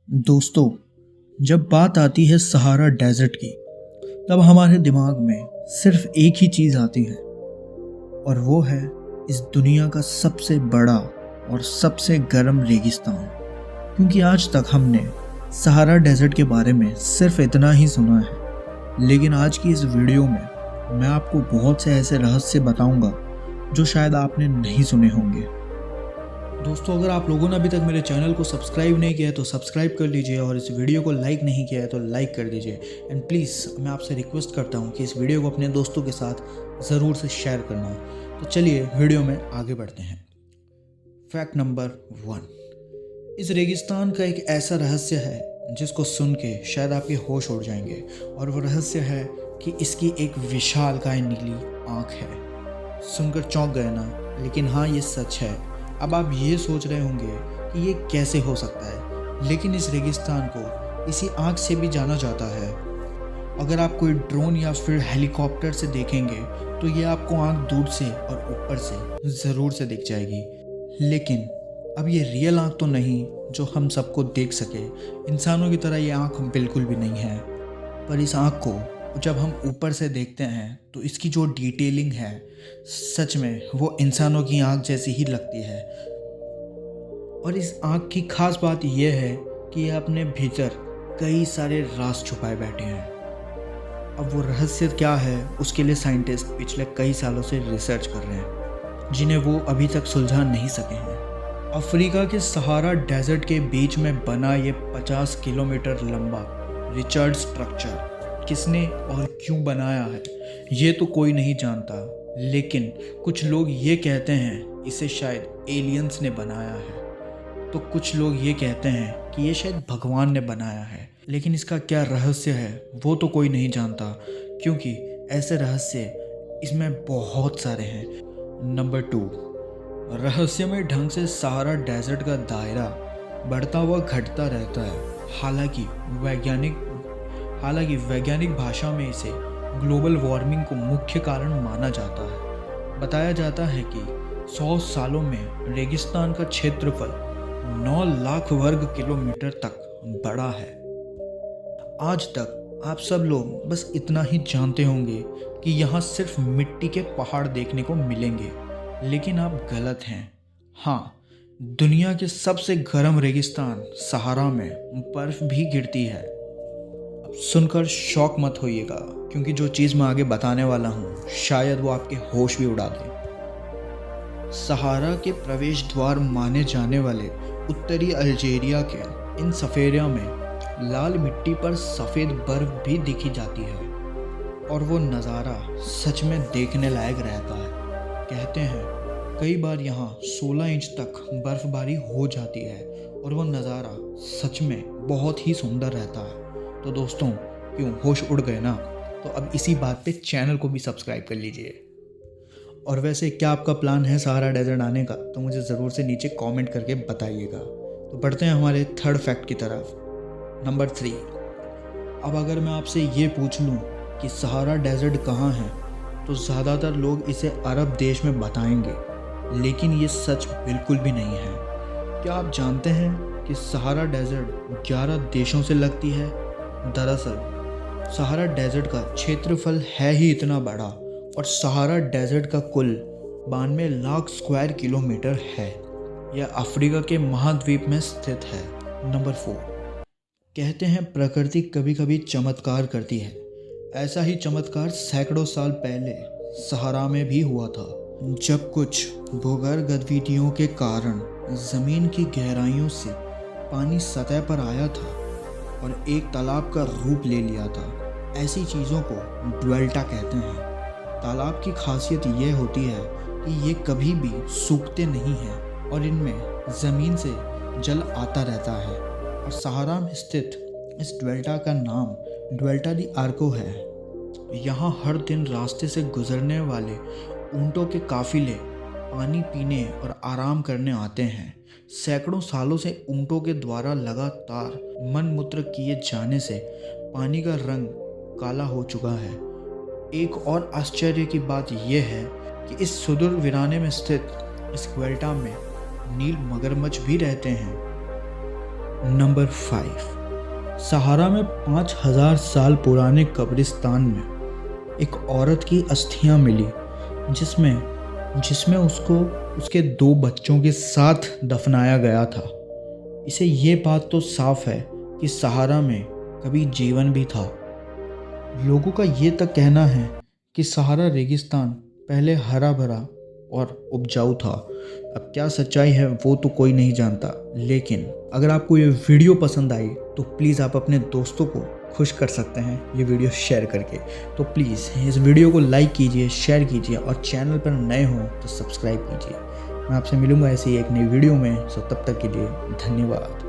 दोस्तों, जब बात आती है सहारा डेजर्ट की, तब हमारे दिमाग में सिर्फ एक ही चीज़ आती है और वो है इस दुनिया का सबसे बड़ा और सबसे गर्म रेगिस्तान। क्योंकि आज तक हमने सहारा डेजर्ट के बारे में सिर्फ इतना ही सुना है, लेकिन आज की इस वीडियो में मैं आपको बहुत से ऐसे रहस्य बताऊंगा जो शायद आपने नहीं सुने होंगे। दोस्तों, अगर आप लोगों ने अभी तक मेरे चैनल को सब्सक्राइब नहीं किया है तो सब्सक्राइब कर लीजिए और इस वीडियो को लाइक नहीं किया है तो लाइक कर दीजिए। एंड प्लीज़ मैं आपसे रिक्वेस्ट करता हूँ कि इस वीडियो को अपने दोस्तों के साथ ज़रूर से शेयर करना। तो चलिए वीडियो में आगे बढ़ते हैं। फैक्ट नंबर 1, इस रेगिस्तान का एक ऐसा रहस्य है जिसको सुन के शायद आपके होश उड़ जाएंगे, और वो रहस्य है कि इसकी एक विशालकाय नीली आँख है। सुनकर चौंक गए ना? लेकिन हाँ, ये सच है। अब आप ये सोच रहे होंगे कि ये कैसे हो सकता है, लेकिन इस रेगिस्तान को इसी आँख से भी जाना जाता है। अगर आप कोई ड्रोन या फिर हेलीकॉप्टर से देखेंगे तो ये आपको आँख दूर से और ऊपर से ज़रूर से दिख जाएगी, लेकिन अब ये रियल आँख तो नहीं जो हम सबको देख सके। इंसानों की तरह ये आँख बिल्कुल भी नहीं है, पर इस आँख को जब हम ऊपर से देखते हैं तो इसकी जो डिटेलिंग है सच में वो इंसानों की आँख जैसी ही लगती है। और इस आँख की खास बात यह है कि ये अपने भीतर कई सारे राज छुपाए बैठे हैं। अब वो रहस्य क्या है, उसके लिए साइंटिस्ट पिछले कई सालों से रिसर्च कर रहे हैं, जिन्हें वो अभी तक सुलझा नहीं सके हैं। अफ्रीका के सहारा डेजर्ट के बीच में बना ये 50 किलोमीटर लंबा रिचर्ड स्ट्रक्चर किसने और क्यों बनाया है ये तो कोई नहीं जानता, लेकिन कुछ लोग ये कहते हैं इसे शायद एलियंस ने बनाया है, तो कुछ लोग ये कहते हैं कि ये शायद भगवान ने बनाया है। लेकिन इसका क्या रहस्य है वो तो कोई नहीं जानता, क्योंकि ऐसे रहस्य इसमें बहुत सारे हैं। नंबर 2, रहस्यमय ढंग से सहारा डेजर्ट का दायरा बढ़ता हुआ घटता रहता है। हालांकि वैज्ञानिक भाषा में इसे ग्लोबल वार्मिंग को मुख्य कारण माना जाता है। बताया जाता है कि 100 सालों में रेगिस्तान का क्षेत्रफल 9 लाख वर्ग किलोमीटर तक बढ़ा है। आज तक आप सब लोग बस इतना ही जानते होंगे कि यहाँ सिर्फ मिट्टी के पहाड़ देखने को मिलेंगे, लेकिन आप गलत हैं। हाँ, दुनिया के सबसे गर्म रेगिस्तान सहारा में बर्फ भी गिरती है। अब सुनकर शौक मत होइएगा, क्योंकि जो चीज़ मैं आगे बताने वाला हूँ शायद वो आपके होश भी उड़ा दे। सहारा के प्रवेश द्वार माने जाने वाले उत्तरी अल्जीरिया के इन सफेरिया में लाल मिट्टी पर सफ़ेद बर्फ भी दिखी जाती है, और वो नज़ारा सच में देखने लायक रहता है। कहते हैं कई बार यहाँ 16 इंच तक बर्फबारी हो जाती है, और वो नज़ारा सच में बहुत ही सुंदर रहता है। तो दोस्तों, क्यों होश उड़ गए ना? तो अब इसी बात पे चैनल को भी सब्सक्राइब कर लीजिए। और वैसे क्या आपका प्लान है सहारा डेजर्ट आने का, तो मुझे ज़रूर से नीचे कमेंट करके बताइएगा। तो बढ़ते हैं हमारे थर्ड फैक्ट की तरफ। नंबर 3, अब अगर मैं आपसे ये पूछ लूँ कि सहारा डेजर्ट कहाँ है, तो ज़्यादातर लोग इसे अरब देश में बताएंगे, लेकिन ये सच बिल्कुल भी नहीं है। क्या आप जानते हैं कि सहारा डेजर्ट 11 देशों से लगती है? दरअसल सहारा डेजर्ट का क्षेत्रफल है ही इतना बड़ा, और सहारा डेजर्ट का कुल 92 लाख स्क्वायर किलोमीटर है। यह अफ्रीका के महाद्वीप में स्थित है। नंबर 4, कहते हैं प्रकृति कभी कभी चमत्कार करती है। ऐसा ही चमत्कार सैकड़ों साल पहले सहारा में भी हुआ था, जब कुछ भूगर्भ गतिविधियों के कारण ज़मीन की गहराइयों से पानी सतह पर आया था और एक तालाब का रूप ले लिया था। ऐसी चीज़ों को डेल्टा कहते हैं। तालाब की खासियत ये होती है कि ये कभी भी सूखते नहीं हैं, और इनमें ज़मीन से जल आता रहता है। और सहारा में स्थित इस डेल्टा का नाम डेल्टा दी आर्को है। यहाँ हर दिन रास्ते से गुजरने वाले ऊँटों के काफिले पानी पीने और आराम करने आते हैं। सैकड़ों सालों से ऊँटों के द्वारा लगातार मलमूत्र किए जाने से पानी का रंग काला हो चुका है। एक और आश्चर्य की बात यह है कि इस सुदूर वीराने में स्थित इस डेल्टा में नील मगरमच्छ भी रहते हैं। नंबर 5, सहारा में 5000 साल पुराने कब्रिस्तान में एक औरत की अस्थियां मिली जिसमें जिसमें उसको उसके 2 बच्चों के साथ दफनाया गया था। इसे ये बात तो साफ है कि सहारा में कभी जीवन भी था। लोगों का ये तक कहना है कि सहारा रेगिस्तान पहले हरा भरा और उपजाऊ था। अब क्या सच्चाई है वो तो कोई नहीं जानता, लेकिन अगर आपको ये वीडियो पसंद आई तो प्लीज़ आप अपने दोस्तों को खुश कर सकते हैं ये वीडियो शेयर करके। तो प्लीज़ इस वीडियो को लाइक कीजिए, शेयर कीजिए और चैनल पर नए हो तो सब्सक्राइब कीजिए। मैं आपसे मिलूंगा ऐसी एक नई वीडियो में। सो तब तक के लिए धन्यवाद।